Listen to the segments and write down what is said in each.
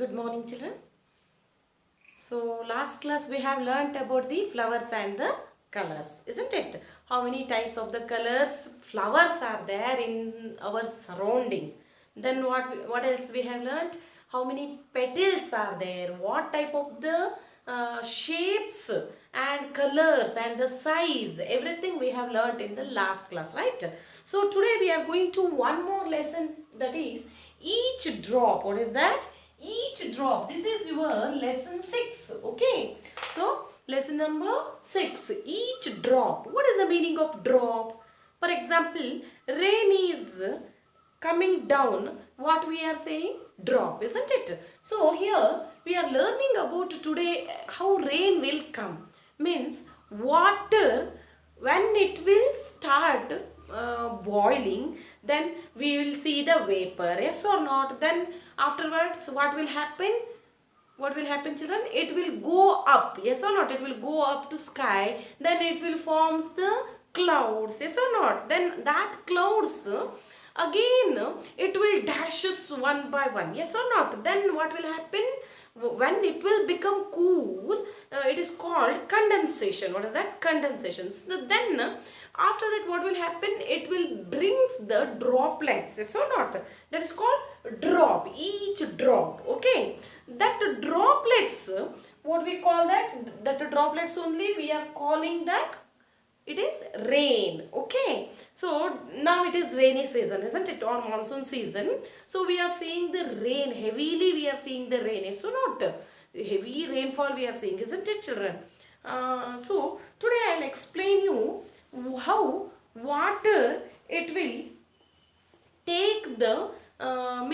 Good morning, children. So last class we have learnt about the flowers and the colors, isn't it? How many types of the colors flowers are there in our surrounding. Then what else we have learnt? How many petals are there? What type of the shapes and colors and the size, everything we have learnt in the last class, right? So today we are going to one more lesson, that is each drop. What is that? Each drop. This is your lesson 6. Okay. So lesson number 6. Each drop. What is the meaning of drop? For example, rain is coming down. What we are saying? Drop, isn't it? So here we are learning about today how rain will come. Means water, when it will start boiling, then we will see the vapor, yes or not? Then afterwards what will happen? What will happen, children? It will go up, yes or not? It will go up to sky, then it will forms the clouds, yes or not? Then that clouds again it will dashes one by one, yes or not? Then what will happen? When it will become cool, it is called condensation. What is that? Condensation. So then after that what will happen? It will brings the droplets, yes or not? That is called drop. Each drop, okay? That droplets, what we call that? That droplets only we are calling that it is rain. Okay, so now it is rainy season, isn't it, or monsoon season? So we are seeing the rain heavily. We are seeing the rain, so not heavy rainfall we are seeing, isn't it, children? So today I will explain you how water it will take the how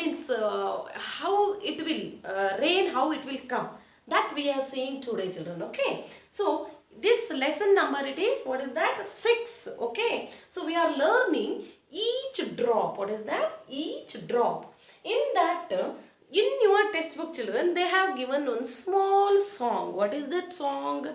it will rain, how it will come, that we are seeing today, children. Okay, so this lesson number, it is, what is that? 6. Okay, so we are learning each drop. What is that? Each drop. In that in your textbook, children, they have given one small song. What is that song?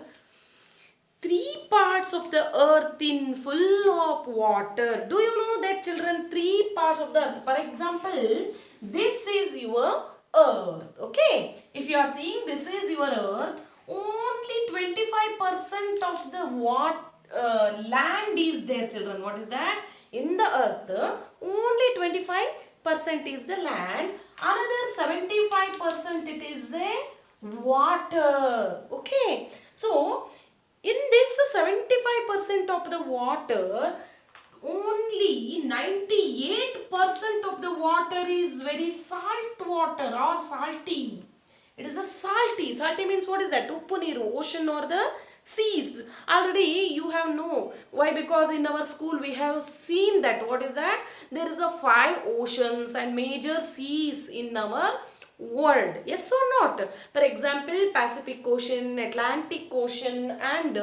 3 parts of the earth in full of water. Do you know that, children? 3 parts of the earth. For example, this is your earth. Okay, if you are seeing this is your earth, only 25% of the land is there, children. What is that? In the earth, only 25% is the land. Another 75% it is a water. Okay, so in this 75% of the water, only 98% of the water is very salt water or salty. It is a salty. Salty means what is that? Uppu neeru, ocean or the seas. Already you have know. Why? Because in our school we have seen that. What is that? There is a 5 oceans and major seas in our world, yes or not? For example, Pacific Ocean, Atlantic Ocean and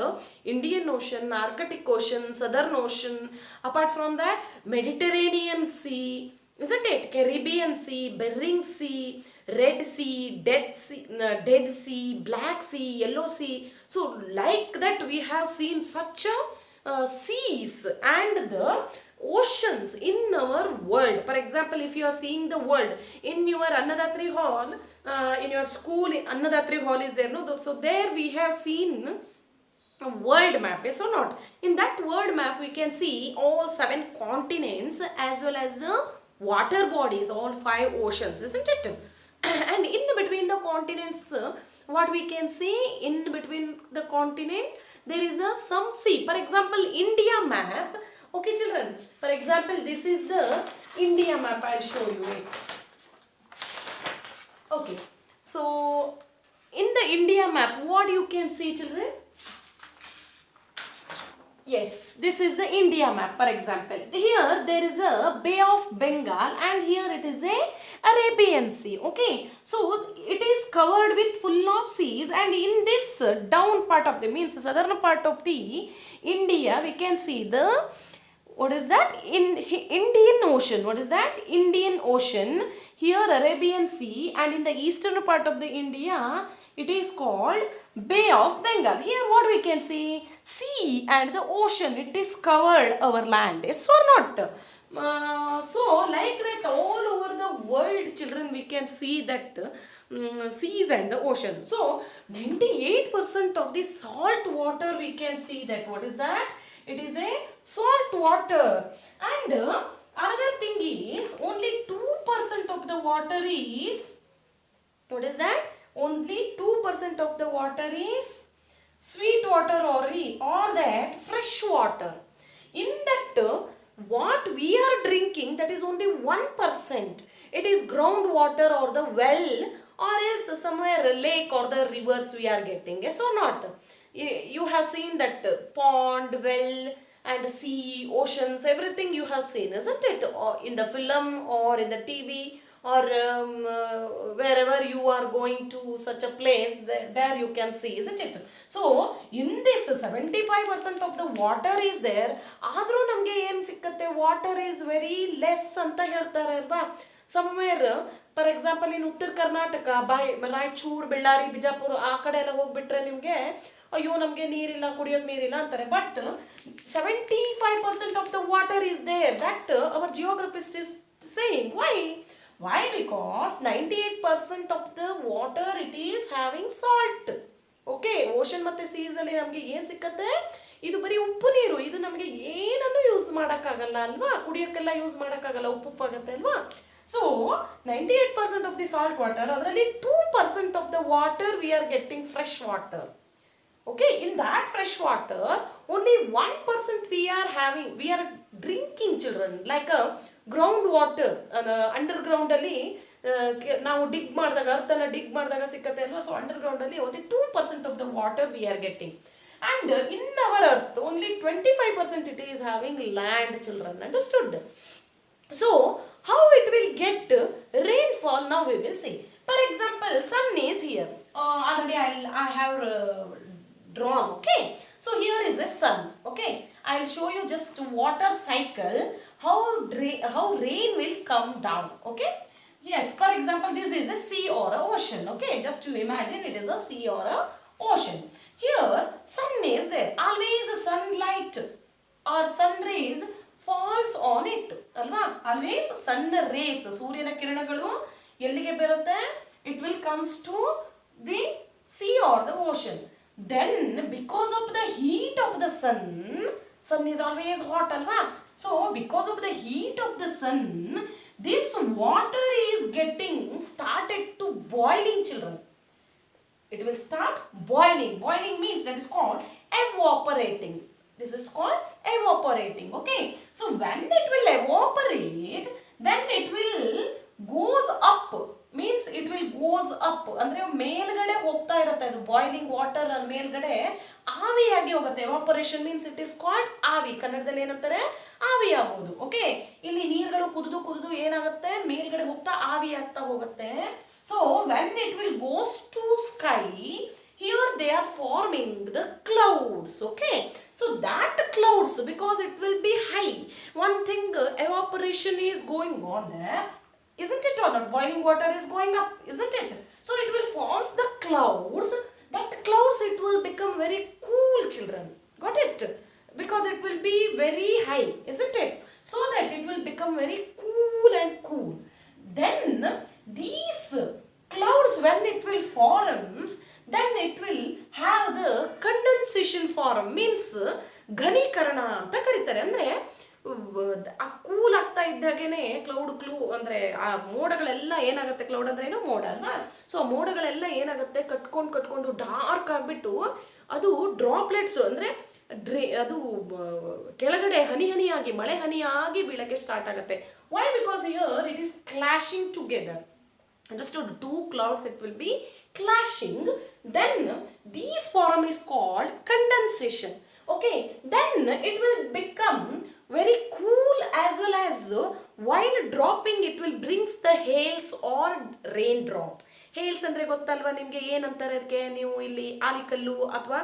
Indian Ocean, Arctic Ocean, Southern Ocean. Apart from that, Mediterranean Sea, isn't it? Caribbean Sea, Bering Sea, Red Sea, Dead Sea, Black Sea, Yellow Sea. So like that we have seen such a seas and the oceans in our world. For example, if you are seeing the world in your Annadathri hall, in your school, Annadathri hall is there, no? So there we have seen a world map, yes or not? In that world map we can see all 7 continents as well as the water bodies, all 5 oceans, isn't it? And in between the continents, what we can see, in between the continent there is a some sea. For example, India map. Okay, children, for example, this is the India map. I'll show you it. Okay, so in the India map, what you can see, children? Yes, this is the India map. For example, here there is a Bay of Bengal and here it is a Arabian Sea. Okay, so it is covered with full of seas, and in this down part of the, means southern part of the India, we can see the, what is that? In Indian Ocean. What is that? Indian Ocean. Here Arabian Sea, and in the eastern part of the India, it is called Bay of Bengal. Here what we can see? Sea and the ocean. It is covered our land. Yes or not? So like that all over the world, children, we can see that seas and the ocean. So 98% of the salt water we can see that. What is that? It is a salt water. And another thing is only 2% of the water is, what is that? Only 2% of the water is sweet water or that fresh water. In that what we are drinking, that is only 1%. It is groundwater or the well or else somewhere a lake or the rivers we are getting. Yes or not? You have seen that pond, well and sea, oceans, everything you have seen, isn't it? Or in the film or in the TV or wherever you are going to such a place, there you can see, isn't it? So in this 75% of the water is there, ಆದರೂ ನಮಗೆ ಏನು ಸಿಕ್ಕತ್ತೆ? Water is very less ಅಂತ ಹೇಳ್ತಾರೆ ಅಲ್ವಾ? Somewhere for example in ಉತ್ತರ ಕರ್ನಾಟಕ ರಾಯಚೂರು, ಬಳ್ಳಾರಿ, ಬಿಜಾಪುರ ಆ ಕಡೆ ಎಲ್ಲ ಹೋಗ್ಬಿಟ್ರೆ ನಿಮಗೆ ಅಯ್ಯೋ ನಮಗೆ ನೀರಿಲ್ಲ, ಕುಡಿಯೋಕೆ ನೀರಿಲ್ಲ ಅಂತಾರೆ. But 75% of the water is there. That our geographist is saying. Why? Because 98% of the water it is having salt. Okay, ocean ಮತ್ತು ಸೀಸಲ್ಲಿ ನಮಗೆ ಏನು ಸಿಕ್ಕತ್ತೆ? ಇದು ಬರೀ ಉಪ್ಪು ನೀರು. ಇದು ನಮಗೆ ಏನನ್ನು ಯೂಸ್ ಮಾಡೋಕ್ಕಾಗಲ್ಲ ಅಲ್ವಾ? ಕುಡಿಯೋಕ್ಕೆಲ್ಲ ಯೂಸ್ ಮಾಡೋಕ್ಕಾಗಲ್ಲ, ಉಪ್ಪು ಆಗುತ್ತೆ ಅಲ್ವಾ? So 98% of the salt water, ಅದರಲ್ಲಿ 2% of the water we are getting fresh water. Okay, in that fresh water, only 1% we are drinking, children, like a groundwater. Underground ಅಲ್ಲಿ ನಾವು ಡಿಗ್ ಮಾಡಿದಾಗ, ಅರ್ಥನ ಡಿಗ್ ಮಾಡಿದಾಗ ಸಿಕ್ಕತ್ತೆ ಅಲ್ವಾ? ಸೊ ಅಂಡರ್ಗ್ರೌಂಡ್ ಅಲ್ಲಿ only 2% of the water we are getting. And in our earth, only 25% it is having land, children. Understood? So, how it will get rainfall, now we will see. For example, sun is here. Already I have drawn. Okay, so here is the sun. Okay, I'll show you just water cycle, how rain will come down. Okay, yes, for example, this is a sea or a ocean. Okay, just to imagine it is a sea or a ocean. Here sun is there. Always sunlight or sun rays falls on it alva? Always sun rays, ಸೂರ್ಯನ ಕಿರಣಗಳು ಎಲ್ಲಿಗೆ ಬರುತ್ತೆ? It will comes to the sea or the ocean. Then because of the heat of the sun is always hot alva? So because of the heat of the sun, this water is getting started to boiling, children. It will start boiling. Boiling means that is called evaporating. This is called evaporating. Okay, so when it will evaporate, then it will goes up. Means it will goes up ಅಂದ್ರೆ ಮೇಲ್ಗಡೆ ಹೋಗ್ತಾ ಇರುತ್ತೆ. ಅದು boiling water ಮೇಲ್ಗಡೆ ಆವಿಯಾಗಿ ಹೋಗುತ್ತೆ. Evaporation means it is called ಆವಿ. ಕನ್ನಡದಲ್ಲಿ ಏನಂತಾರೆ? ಆವಿ ಆಗೋದು. ಓಕೆ, ಇಲ್ಲಿ ನೀರುಗಳು ಕುದಿದು ಏನಾಗುತ್ತೆ? ಮೇಲ್ಗಡೆ ಹೋಗ್ತಾ ಆವಿ ಆಗ್ತಾ ಹೋಗುತ್ತೆ. So when it will goes to sky, here they are forming the clouds. Okay, so that clouds, because it will be high, one thing evaporation is going on there, isn't it or not? Boiling water is going up, isn't it? So it will forms the clouds. That clouds, it will become very cool, children. Got it? Because it will be very high, isn't it? So that it will become very cool and cool. Then these clouds, when it will forms, then it will have the condensation form. Means ಘನೀಕರಣ ಅಂತ ಕರೀತಾರೆ. ಅಂದರೆ ಆ cool ಆಗ್ತಾ ಇದ್ದಾಗೇನೆ clue ಅಂದರೆ ಆ ಮೋಡಗಳೆಲ್ಲ ಏನಾಗುತ್ತೆ? Cloud ಅಂದ್ರೆ ಏನೋ ಮೋಡ ಅಲ್ವಾ? ಸೊ ಆ ಮೋಡಗಳೆಲ್ಲ ಏನಾಗುತ್ತೆ? ಕಟ್ಕೊಂಡು ಡಾರ್ಕ್ ಆಗಿಬಿಟ್ಟು ಅದು ಡ್ರಾಪ್ಲೆಟ್ಸ್ ಅಂದರೆ ಅದು ಕೆಳಗಡೆ ಹನಿಯಾಗಿ, ಮಳೆ ಹನಿಯಾಗಿ ಬೀಳಕ್ಕೆ ಸ್ಟಾರ್ಟ್ ಆಗುತ್ತೆ. Why? Because here it is clashing together. Understood? Two clouds, it will be clashing. Then this form is called condensation. Okay, then it will become very cool as well as while dropping it will brings the hails or raindrop. Hails ಅಂದ್ರೆ ಗೊತ್ತಲ್ವಾ ನಿಮಗೆ? ಏನಂತಾರೆ ಅದಕ್ಕೆ? ನೀವು ಇಲ್ಲಿ ಆಲಿಕಲ್ಲು ಅಥವಾ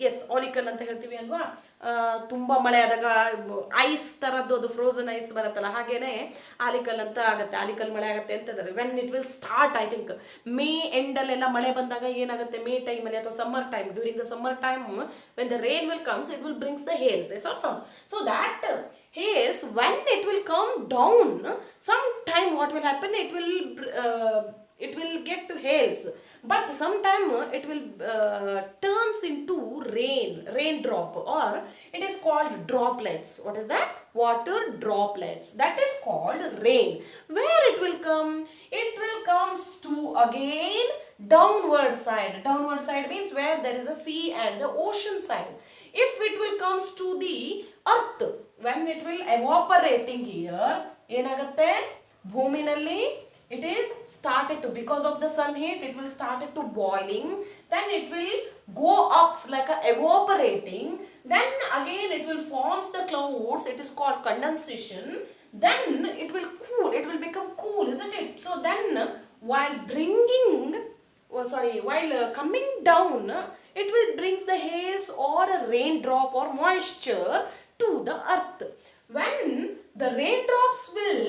S ಆಲಿಕಲ್ ಅಂತ ಹೇಳ್ತೀವಿ ಅಲ್ವಾ? ತುಂಬ ಮಳೆ ಆದಾಗ ಐಸ್ ಥರದ್ದು, ಅದು ಫ್ರೋಸನ್ ಐಸ್ ಬರುತ್ತಲ್ಲ, ಹಾಗೇನೆ ಆಲಿಕಲ್ ಅಂತ ಆಗುತ್ತೆ. ಆಲಿಕಲ್ ಮಳೆ ಆಗುತ್ತೆ ಅಂತಂದರೆ when it will start, I think May ಎಂಡಲ್ಲೆಲ್ಲ ಮಳೆ ಬಂದಾಗ ಏನಾಗುತ್ತೆ? ಮೇ ಟೈಮಲ್ಲಿ ಅಥವಾ summer time, during the summer time when the rain will comes, it will brings the hails. Yes or not? So that hails when it will come down, some time what will happen? it will get to hails, but sometime it will turns into raindrop, or it is called droplets. What is that? Water droplets. That is called rain. Where it will come? It will comes to again downward side. Downward side means where there is a sea and the ocean side. If it will comes to the earth, when it will evaporating here, ಏನಾಗುತ್ತೆ ಭೂಮಿನಲ್ಲಿ it is started to, because of the sun heat, it will started to boiling, then it will go up like a evaporating, then again it will forms the clouds, it is called condensation, then it will cool, it will become cool, isn't it? So then while coming down, it will brings the hails or a raindrop or moisture to the earth. When the raindrops will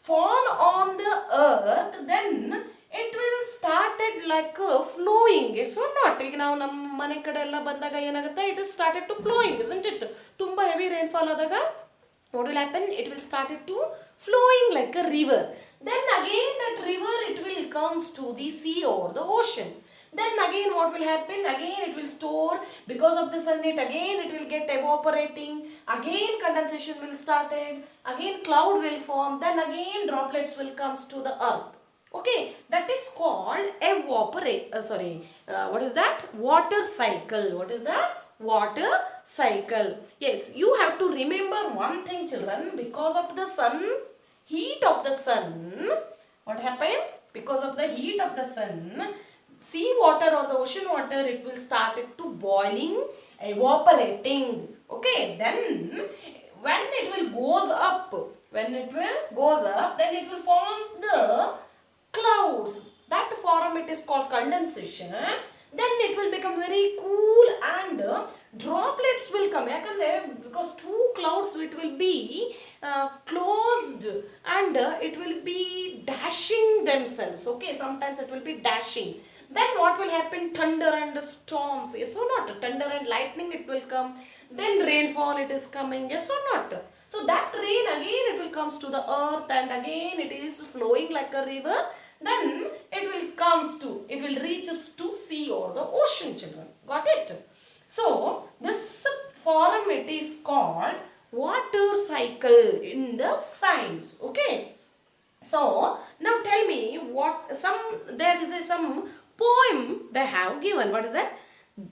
fall on the earth, then it will started like flowing. Yes or not? ಈಗ ನಾವು ನಮ್ಮ ಮನೆ ಕಡೆ ಎಲ್ಲ ಬಂದಾಗ ಏನಾಗುತ್ತೆ, it is started to flowing, isn't it? ತುಂಬಾ heavy rainfall ಆದಾಗ what will happen? It will started to flowing like a river. Then again that river, it will comes to the sea or the ocean. Then again what will happen? Again it will store, because of the sun heat, again it will get evaporating, again condensation will started, again cloud will form, then again droplets will comes to the earth. Okay, that is called what is that? Water cycle. What is that? Water cycle. Yes, you have to remember one thing, children. Because of the sun, heat of the sun, what happened? Because of the heat of the sun, sea water or the ocean water, it will start it to boiling, evaporating. Okay, then when it will goes up, then it will forms the clouds. That form, it is called condensation. Then it will become very cool and droplets will come. Because two clouds, it will be closed and it will be dashing themselves. Okay, sometimes it will be dashing. Then what will happen? Thunder and storms. Yes or not? Thunder and lightning, it will come. Then rainfall, it is coming. Yes or not? So that rain again, it will comes to the earth, and again it is flowing like a river. Then it will reaches to sea or the ocean, children. Got it? So this form, it is called water cycle in the science. Okay. So now tell me, there is some poem they have given. What is that?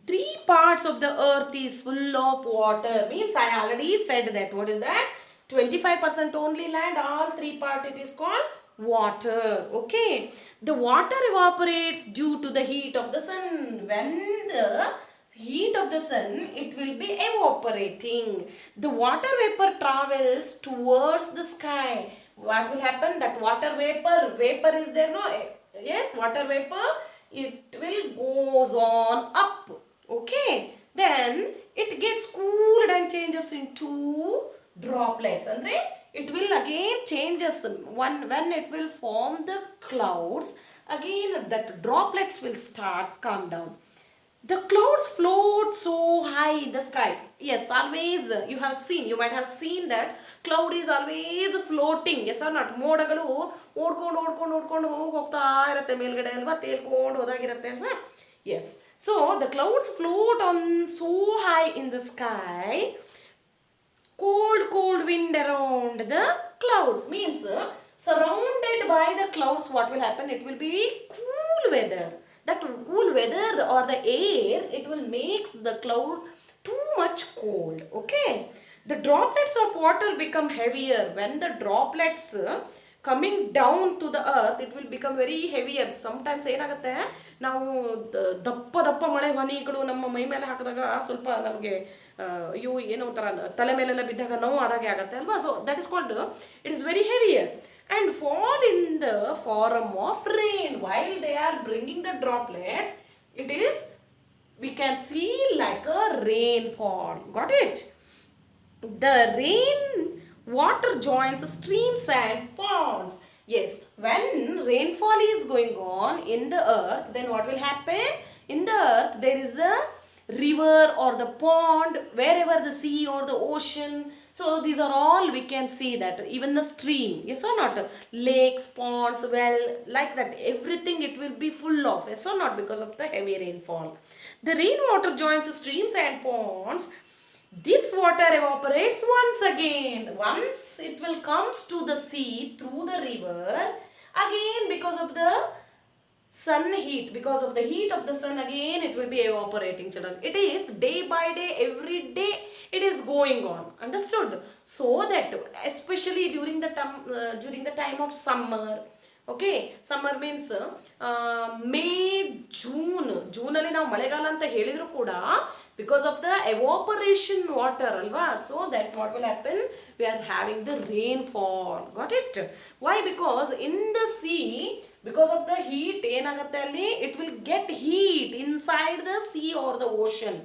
3 parts of the earth is full of water. Means I already said that. What is that? 25% only land, all 3 part, it is called water. Okay. The water evaporates due to the heat of the sun. When the heat of the sun, it will be evaporating. The water vapor travels towards the sky. What will happen? That water vapor is there, no? Yes, water vapor, it will goes on up. Okay. Then it gets cooled and changes into droplets. Andre it will again changes when it will form the clouds, again that droplets will start come down. The clouds float so high in the sky. Yes, always you might have seen that cloud is always floating. Yes or not? ಮೋಡಗಳು ಓಡ್ಕೊಂಡು ಹೋಗ್ತಾ ಇರುತ್ತೆ ಮೇಲ್ಗಡೆ ಅಲ್ವಾ, ತೇಲ್ಕೊಂಡು ಹೋದಾಗಿರುತ್ತೆ ಅಲ್ವಾ. Yes, so the clouds float on so high in the sky. Cold wind around the clouds, means surrounded by the clouds, what will happen? It will be cool weather. That cool weather or the air, it will makes the cloud too much cold. Okay. The droplets of water become heavier. When the droplets coming down to the earth, it will become very heavier. Sometimes ಏನಾಗುತ್ತೆ, ನಾವು ದಪ್ಪ ಮಳೆ ಹನಿಗಳು ನಮ್ಮ ಮೈ ಮೇಲೆ ಹಾಕಿದಾಗ ಸ್ವಲ್ಪ ನಮಗೆ ಇವು ಏನೋ ಒಂಥರ ತಲೆ ಮೇಲೆಲ್ಲ ಬಿದ್ದಾಗ ನೋವು ಆದಾಗೆ ಆಗುತ್ತೆ ಅಲ್ವಾ. So that is called, it is very heavier and fall in the form of rain. While they are bringing the droplets, it is, we can see like a rainfall. Got it? The rain water joins streams and ponds. Yes, when rainfall is going on in the earth, then what will happen? In the earth there is a river or the pond, wherever the sea or the ocean, So these are all we can see that even the stream, yes or not? Lakes, ponds, well, like that, everything it will be full of, yes or not, because of the heavy rainfall. The rainwater joins streams and ponds. This water evaporates once again. Once it will comes to the sea through the river, again because of the sun heat, because of the heat of the sun, again it will be evaporating, children. It is day by day, every day it is going on, understood? So that especially during the time of summer, okay, summer means May ಜೂನಲ್ಲಿ ನಾವು ಮಳೆಗಾಲ ಅಂತ ಹೇಳಿದ್ರು ಕೂಡ because of the evaporation water ಅಲ್ವಾ, so that what will happen, we are having the rainfall. Got it? Why? Because in the sea, because of the heat ಏನಾಗುತ್ತೆ ಅಲ್ಲಿ, it will get heat inside the sea or the ocean,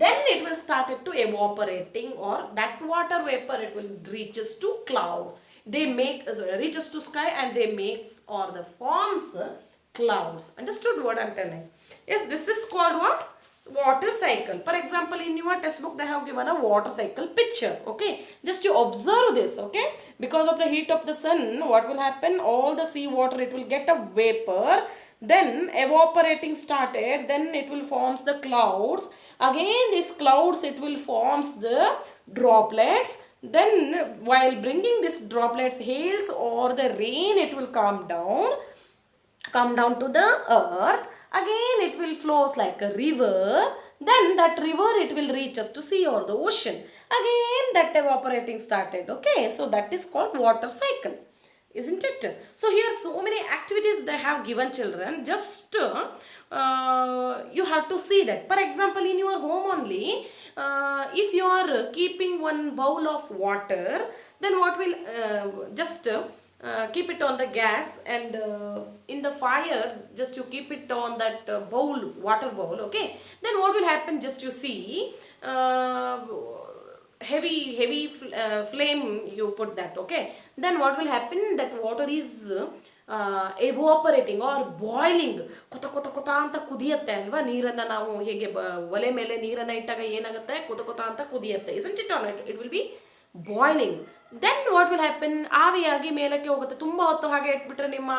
then it will start to evaporating, or that water vapor it will reaches to cloud, they make reaches to sky and they makes or the forms clouds. Understood what I'm telling? Yes, this is called what? Water cycle. For example, in your textbook they have given a water cycle picture. Okay, just you observe this. Okay, because of the heat of the sun, what will happen, all the sea water it will get a vapor, then evaporating started, then it will forms the clouds, again these clouds it will forms the droplets, then while bringing this droplets, hails or the rain, it will come down to the earth, again it will flows like a river, then that river it will reach us to sea or the ocean, again that evaporating started. Okay, so that is called water cycle, isn't it? So here so many activities they have given, children, just you have to see that. For example, in your home only, if you are keeping one bowl of water, then what will just keep it on the gas, and in the fire just you keep it on that bowl, water bowl. Okay, then what will happen, just you see, heavy flame you put that. Okay, then what will happen, that water is evaporating or boiling, ಕೊತ ಕೊತ ಕೊತ ಅಂತ ಕುದಿಯುತ್ತೆ ಅಲ್ವಾ, ನೀರನ್ನು ನಾವು ಹೇಗೆ ಒಲೆ ಮೇಲೆ ನೀರನ್ನು ಇಟ್ಟಾಗ ಏನಾಗುತ್ತೆ, ಕೊತ ಕೊತ ಅಂತ ಕುದಿಯುತ್ತೆ, isn't it? It will be boiling. Then what will happen, ಆವಿಯಾಗಿ ಮೇಲಕ್ಕೆ ಹೋಗುತ್ತೆ. ತುಂಬ ಹೊತ್ತು ಹಾಗೆ ಇಟ್ಬಿಟ್ರೆ ನಿಮ್ಮ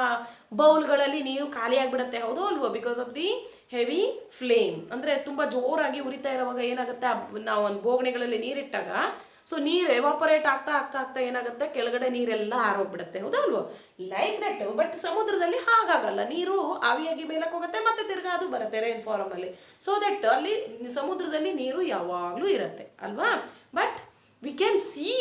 ಬೌಲ್ಗಳಲ್ಲಿ ನೀರು ಖಾಲಿ ಆಗಿಬಿಡುತ್ತೆ, ಹೌದು ಅಲ್ವೋ? Because of the heavy flame, ಅಂದರೆ ತುಂಬ ಜೋರಾಗಿ ಉರಿತಾ ಇರೋವಾಗ ಏನಾಗುತ್ತೆ, ನಾವು ಒಂದು ಬೋಗಣಿಗಳಲ್ಲಿ ನೀರಿಟ್ಟಾಗ ಸೊ ನೀರು ಎವಾಪರೇಟ್ ಆಗ್ತಾ ಆಗ್ತಾ ಆಗ್ತಾ ಏನಾಗುತ್ತೆ, ಕೆಳಗಡೆ ನೀರೆಲ್ಲ ಆರೋಗ್ಬಿಡುತ್ತೆ, ಹೌದಾ ಅಲ್ವೋ? Like that. ಬಟ್ ಸಮುದ್ರದಲ್ಲಿ ಹಾಗಾಗಲ್ಲ, ನೀರು ಆವಿಯಾಗಿ ಮೇಲಕ್ಕೆ ಹೋಗುತ್ತೆ ಮತ್ತೆ ತಿರ್ಗಾ ಅದು ಬರುತ್ತೆ ರೈನ್ ಫಾರ್ಮಲ್ಲಿ. ಸೊ ದಟ್ ಅಲ್ಲಿ ಸಮುದ್ರದಲ್ಲಿ ನೀರು ಯಾವಾಗಲೂ ಇರುತ್ತೆ ಅಲ್ವಾ? But we can see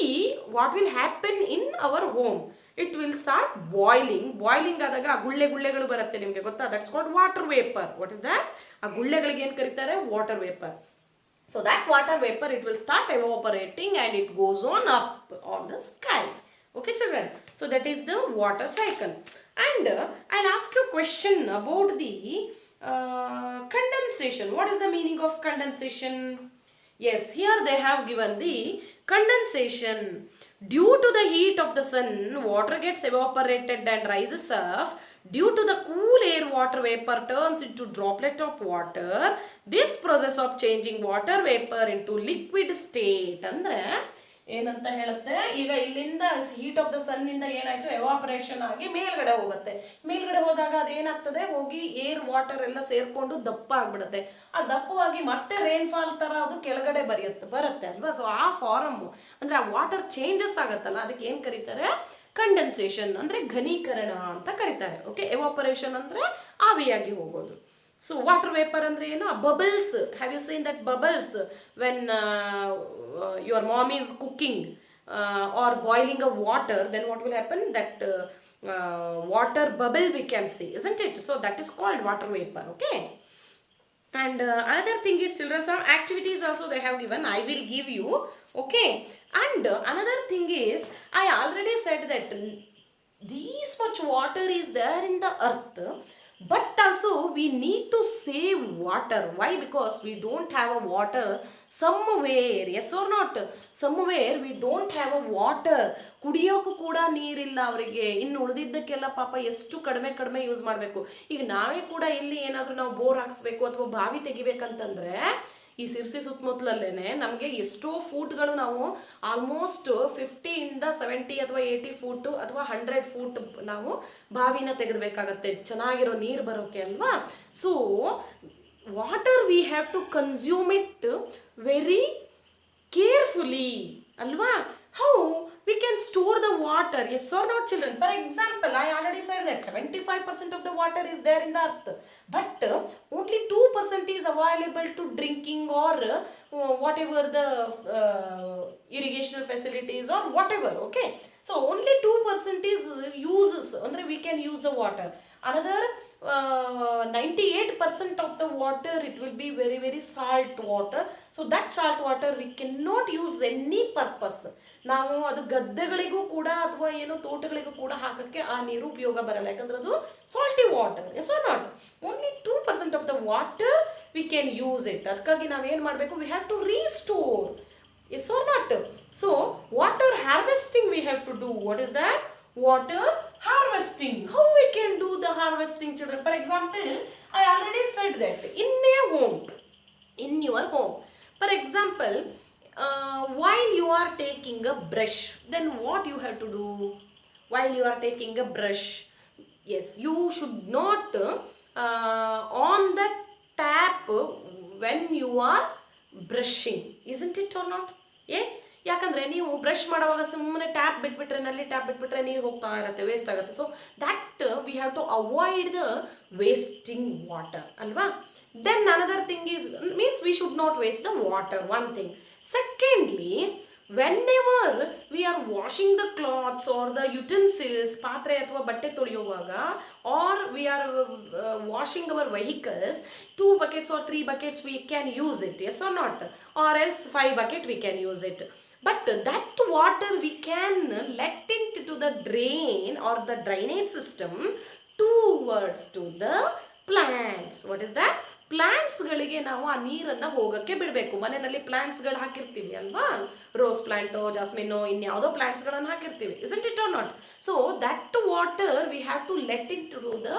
what will happen in our home. It will start boiling. Boiling ಆದಾಗ ಆ ಗುಳ್ಳೆಗಳು ಬರುತ್ತೆ, ನಿಮಗೆ ಗೊತ್ತಾ? That's called water vapour. What is that? ಆ ಗುಳ್ಳೆಗಳಿಗೆ ಏನು ಕರೀತಾರೆ? Water vapour. So that water vapor it will start evaporating and it goes on up on the sky. Okay children, so that is the water cycle. And I'll ask you a question about the condensation. What is the meaning of condensation? Yes, here they have given the condensation. Due to the heat of the sun, water gets evaporated and rises up. Due to the cool air, water vapor turns into droplet of water. This process of changing water vapor into liquid state. ಅಂದ್ರೆ ಏನಂತ ಹೇಳುತ್ತೆ, ಈಗ ಇಲ್ಲಿಂದ heat of the ಸನ್ ಇಂದ ಏನಾಯ್ತು, evaporation ಆಗಿ ಮೇಲ್ಗಡೆ ಹೋಗುತ್ತೆ. ಮೇಲ್ಗಡೆ ಹೋದಾಗ ಅದೇನಾಗ್ತದೆ, ಹೋಗಿ ಏರ್ ವಾಟರ್ ಎಲ್ಲ ಸೇರ್ಕೊಂಡು ದಪ್ಪ ಆಗ್ಬಿಡುತ್ತೆ. ಆ ದಪ್ಪವಾಗಿ ಮತ್ತೆ ರೈನ್ಫಾಲ್ ತರ ಅದು ಕೆಳಗಡೆ ಬರುತ್ತೆ ಅಲ್ವಾ? ಸೊ ಆ ಫಾರಮ್ ಅಂದ್ರೆ ಆ ವಾಟರ್ ಚೇಂಜಸ್ ಆಗತ್ತಲ್ಲ, ಅದಕ್ಕೆ ಏನ್ ಕರೀತಾರೆ? ಕಂಡೆನ್ಸೇಷನ್ ಅಂದ್ರೆ ಘನೀಕರಣ ಅಂತ ಕರೀತಾರೆ. ಓಕೆ, ಎವಾಪರೇಷನ್ ಅಂದ್ರೆ ಆವಿಯಾಗಿ ಹೋಗೋದು. ಸೊ ವಾಟರ್ ವೇಪರ್ ಅಂದ್ರೆ ಏನು? Bubbles. Have you seen that bubbles when your mom is cooking or boiling a water, then what will happen, that water bubble we can see, isn't it? So that is called water vapor. Okay, and another thing is, children, some activities also they have given, I will give you. Okay, and another thing is, I already said that this much water is there in the earth, but also we need to save water. Why? Because we don't have a water somewhere, yes or not? Somewhere we don't have a water. ಕುಡಿಯೋಕ್ಕೂ ಕೂಡ ನೀರಿಲ್ಲ ಅವರಿಗೆ. ಇನ್ನು ಉಳಿದಿದ್ದಕ್ಕೆಲ್ಲ ಪಾಪ ಎಷ್ಟು ಕಡಿಮೆ use ಮಾಡಬೇಕು. ಈಗ ನಾವೇ ಕೂಡ ಇಲ್ಲಿ ಏನಾದರೂ ನಾವು ಬೋರ್ ಹಾಕ್ಸ್ಬೇಕು ಅಥವಾ ಬಾವಿ ತೆಗಿಬೇಕಂತಂದ್ರೆ ಈ ಸಿರ್ಸಿ ಸುತ್ತಮುತ್ತಲಲ್ಲೇ ನಮಗೆ ಎಷ್ಟೋ ಫೂಟ್ಗಳು ನಾವು ಆಲ್ಮೋಸ್ಟ್ 50 ಇಂದ 70 ಅಥವಾ 80 ಫೂಟ್ ಅಥವಾ 100 ಫೂಟ್ ನಾವು ಬಾವಿನ ತೆಗೆದಬೇಕಾಗತ್ತೆ ಚೆನ್ನಾಗಿರೋ ನೀರು ಬರೋಕೆ ಅಲ್ವಾ. So water we have to consume it very carefully ಅಲ್ವಾ. How we can store the water, yes or not children? For example, I already said that 75% of the water is there in the earth, but only 2% is available to drinking or whatever the irrigational facilities or whatever, okay. So only 2% is uses, andre we can use the water. Another 98% of the water, it will be very salt water. So that salt water we cannot use any purpose. ನಾವು ಅದು ಗದ್ದೆಗಳಿಗೂ ಕೂಡ ಅಥವಾ ಏನೋ ತೋಟಗಳಿಗೂ ಕೂಡ ಹಾಕಕ್ಕೆ ಆ ನೀರು ಉಪಯೋಗ ಬರಲ್ಲ, ಯಾಕಂದ್ರೆ ಅದು salty water, yes or not. Only 2% of the water we can use it. ಅದಕ್ಕಾಗಿ ನಾವೇನು ಮಾಡಬೇಕು, we have to restore, yes or not. So water harvesting we have to do. What is that? Water harvesting. How we can do the harvesting, children? For example, I already said that in a home, in your home, for example, while you are taking a brush, then what you have to do? While you are taking a brush, yes, you should not on the tap when you are brushing, isn't it or not? Yes. ಯಾಕಂದರೆ ನೀವು brush ಮಾಡುವಾಗ ಸುಮ್ಮನೆ tap ಬಿಟ್ಬಿಟ್ರೆ, ನಲ್ಲಿ tap ಬಿಟ್ಬಿಟ್ರೆ ನೀರು ಹೋಗ್ತಾ ಇರುತ್ತೆ, ವೇಸ್ಟ್ ಆಗುತ್ತೆ. So that we have to avoid the wasting water ಅಲ್ವಾ. Then another thing is means we should not waste the water, one thing. Secondly, whenever we are washing the cloths or the utensils, ಪಾತ್ರೆ ಅಥವಾ ಬಟ್ಟೆ ತೊಳೆಯುವಾಗ, or we are washing our vehicles, 2 buckets or 3 buckets we can use it, yes or not, or else 5 bucket we can use it. But that water we can let into the drain or the drainage system towards to the plants. What is that? ಪ್ಲ್ಯಾಂಟ್ಸ್ಗಳಿಗೆ ನಾವು ಆ ನೀರನ್ನು ಹೋಗೋಕ್ಕೆ ಬಿಡಬೇಕು. ಮನೆಯಲ್ಲಿ ಪ್ಲ್ಯಾಂಟ್ಸ್ಗಳು ಹಾಕಿರ್ತೀವಿ ಅಲ್ವಾ, rose ಪ್ಲ್ಯಾಂಟೋ, ಜಾಸ್ಮಿನೋ, ಇನ್ಯಾವುದೋ ಪ್ಲ್ಯಾಂಟ್ಸ್ಗಳನ್ನು ಹಾಕಿರ್ತೀವಿ, isn't it or not? So that water we have to let it to the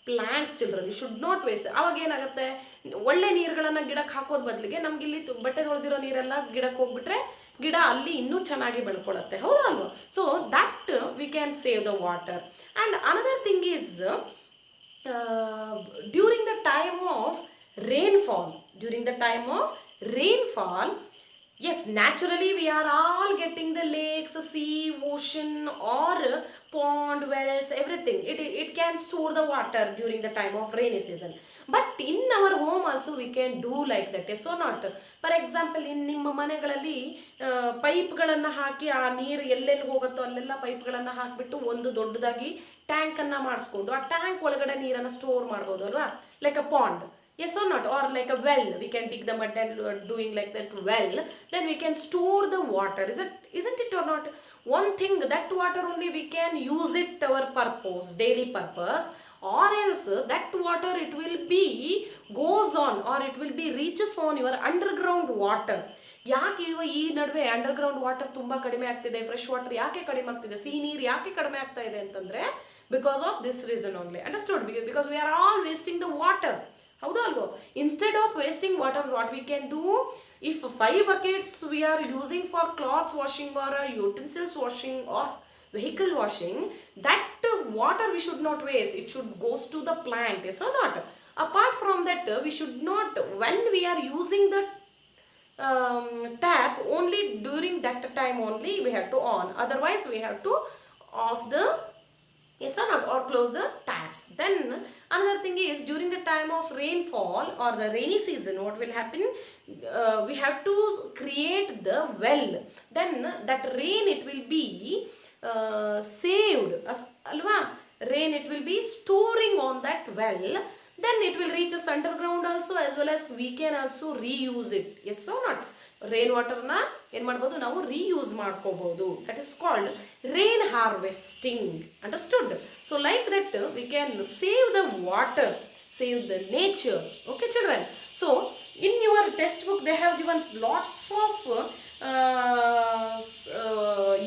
plants, children. You should not waste. ಅವಾಗ ಏನಾಗುತ್ತೆ, ಒಳ್ಳೆ ನೀರುಗಳನ್ನು ಗಿಡಕ್ಕೆ ಹಾಕೋದು ಬದಲಿಗೆ ನಮಗಿಲ್ಲಿ ಬಟ್ಟೆ ತೊಳೆದಿರೋ ನೀರೆಲ್ಲ ಗಿಡಕ್ಕೆ ಹೋಗ್ಬಿಟ್ರೆ ಗಿಡ ಅಲ್ಲಿ ಇನ್ನೂ ಚೆನ್ನಾಗಿ ಬೆಳ್ಕೊಳ್ಳುತ್ತೆ, ಹೌದಾ ಅಲ್ವಾ. So that we can save the water. And another thing is during the time of rainfall, yes, naturally we are all getting the lakes, sea, ocean or pond, wells, everything. It can store the water during the time of rainy season. But in our home also we can do like that, yes or not? For example, in ನಿಮ್ಮ ಮನೆಗಳಲ್ಲಿ ಪೈಪ್ಗಳನ್ನು ಹಾಕಿ ಆ ನೀರು ಎಲ್ಲೆಲ್ಲಿ ಹೋಗುತ್ತೋ ಅಲ್ಲೆಲ್ಲ ಪೈಪ್ಗಳನ್ನು ಹಾಕಿಬಿಟ್ಟು ಒಂದು ದೊಡ್ಡದಾಗಿ ಟ್ಯಾಂಕನ್ನು ಮಾಡಿಸ್ಕೊಂಡು ಆ ಟ್ಯಾಂಕ್ ಒಳಗಡೆ ನೀರನ್ನು ಸ್ಟೋರ್ ಮಾಡ್ಬೋದು ಅಲ್ವಾ, like a pond, yes or not, or like a well, we can dig the mud and doing like that well, then we can store the water, isn't it or not? One thing, that water only we can use it our purpose, daily purpose, or else that water it will be goes on or it will be reaches on your underground water. ಯಾಕೆ ಈ ನಡುವೆ underground water ತುಂಬ ಕಡಿಮೆ ಆಗ್ತಿದೆ, fresh water ಯಾಕೆ ಕಡಿಮೆ ಆಗ್ತಿದೆ, ಸಿಹಿ ನೀರು ಯಾಕೆ ಕಡಿಮೆ ಆಗ್ತಾ ಇದೆ ಅಂತಂದರೆ because of this reason only. Understood? Because we are all wasting the water, ಹೌದಾ ಅಲ್ವೋ. Instead of wasting water, what we can do, if 5 buckets we are using for clothes washing or utensils washing or vehicle washing, that water we should not waste, it should goes to the plant, yes or not? Apart from that, we should not, when we are using the tap, only during that time only we have to on, otherwise we have to off the, yes or not, or close the taps. Then another thing is, during the time of rainfall or the rainy season, what will happen, we have to create the well. Then that rain it will be saved, alva, rain it will be storing on that well, then it will reach us underground also, as well as we can also reuse it, yes or not? Rain ವಾಟರ್ನ ಏನು ಮಾಡ್ಬೋದು, ನಾವು reuse ಮಾಡ್ಕೋಬೋದು. That is called rain harvesting. Understood? So like that we can save the water, save the nature. Okay children? So in your text book they have given lots of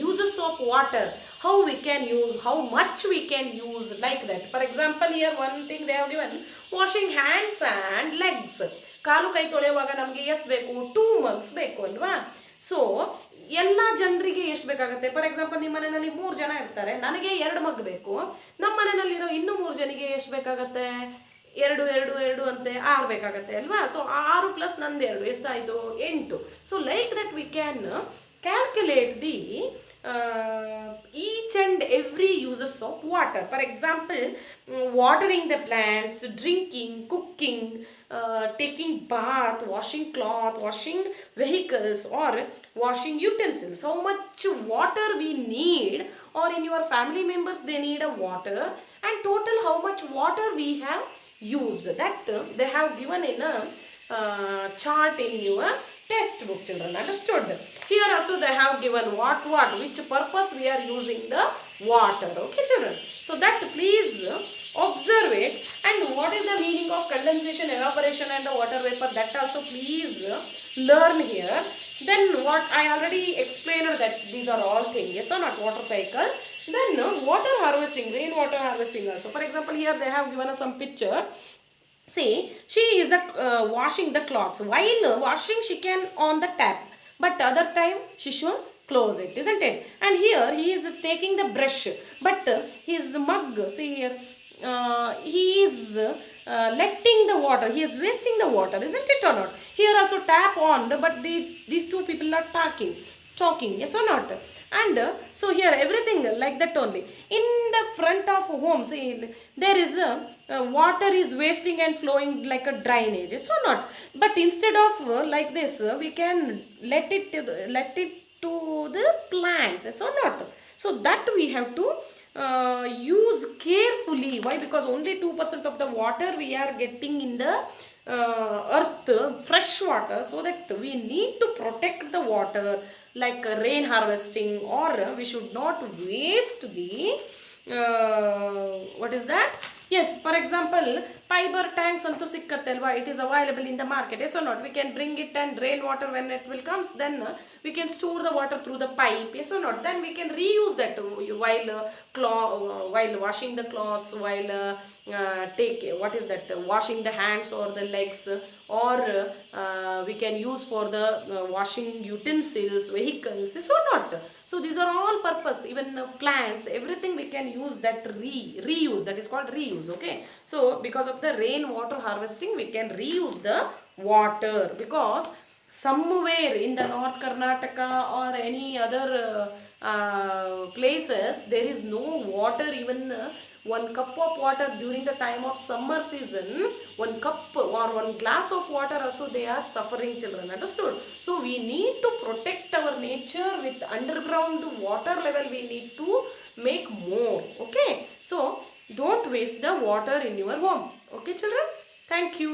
uses of water, how we can use, how much we can use, like that. For example, here one thing they have given, washing hands and legs. ಕಾಲು ಕೈ ತೊಳೆಯುವಾಗ ನಮಗೆ ಎಷ್ಟು ಬೇಕು, 2 mugs ಬೇಕು ಅಲ್ವಾ. So ಎಲ್ಲ ಜನರಿಗೆ ಎಷ್ಟು ಬೇಕಾಗುತ್ತೆ, ಫಾರ್ ಎಕ್ಸಾಂಪಲ್ ನಿಮ್ಮ ಮನೆಯಲ್ಲಿ 3 ಜನ ಇರ್ತಾರೆ, ನನಗೆ 2 ಮಗ್ ಬೇಕು, ನಮ್ಮ ಮನೆಯಲ್ಲಿರೋ ಇನ್ನೂ 3 ಜನಿಗೆ ಎಷ್ಟು ಬೇಕಾಗತ್ತೆ, 2 ಅಂತೆ 6 ಬೇಕಾಗತ್ತೆ ಅಲ್ವಾ. ಸೊ 6 ಪ್ಲಸ್ ನಂದು 2 ಎಷ್ಟಾಯಿತು, 8. So like that we can calculate the each and every uses of water. For example, watering the plants, drinking, cooking, taking bath, washing cloth, washing vehicles or washing utensils. How much water we need, or in your family members they need a water, and total how much water we have used, that they have given in a chart in your textbook, children. Understood? Here also they have given what which purpose we are using the water. Okay, children? So that please observe it. And what is the meaning of condensation, evaporation and the water vapor, that also please learn here. Then what I already explained, that these are all things, yes or not, water cycle. Then water harvesting, rainwater harvesting also. For example, here they have given us some picture. See, she is washing the clothes. While washing, she can on the tap, but other time she should close it, isn't it? And here he is taking the brush, but his mug, see here, he is letting the water, he is wasting the water, isn't it or not? Here also tap on, but these two people are talking, yes or not? And so here everything like that only. In the front of home, see, there is water is wasting and flowing like a drainage, yes or not? But instead of like this, we can let it to the plants, yes or not? So that we have to use carefully. Why? Because only 2% of the water we are getting in the earth, fresh water, so that we need to protect the water, like rain harvesting, or we should not waste the what is that? Yes, for example, fiber tanks antu sikkatte alva, it is available in the market, yes or not? We can bring it, and rainwater when it will comes, then we can store the water through the pipe, yes or not? Then we can reuse that while washing the clothes, while washing the hands or the legs, or we can use for the washing utensils, vehicles, yes or not? So these are all purpose. Even plants, everything we can use that reuse, that is called reuse. Okay, so because of the rainwater harvesting, we can reuse the water, because somewhere in the North Karnataka or any other places, there is no water. Even 1 cup of water during the time of summer season, 1 cup or 1 glass of water also they are suffering, children. Understood? So we need to protect our nature. With underground water level, we need to make more. Okay, so don't waste the water in your home. Okay, children? Thank you.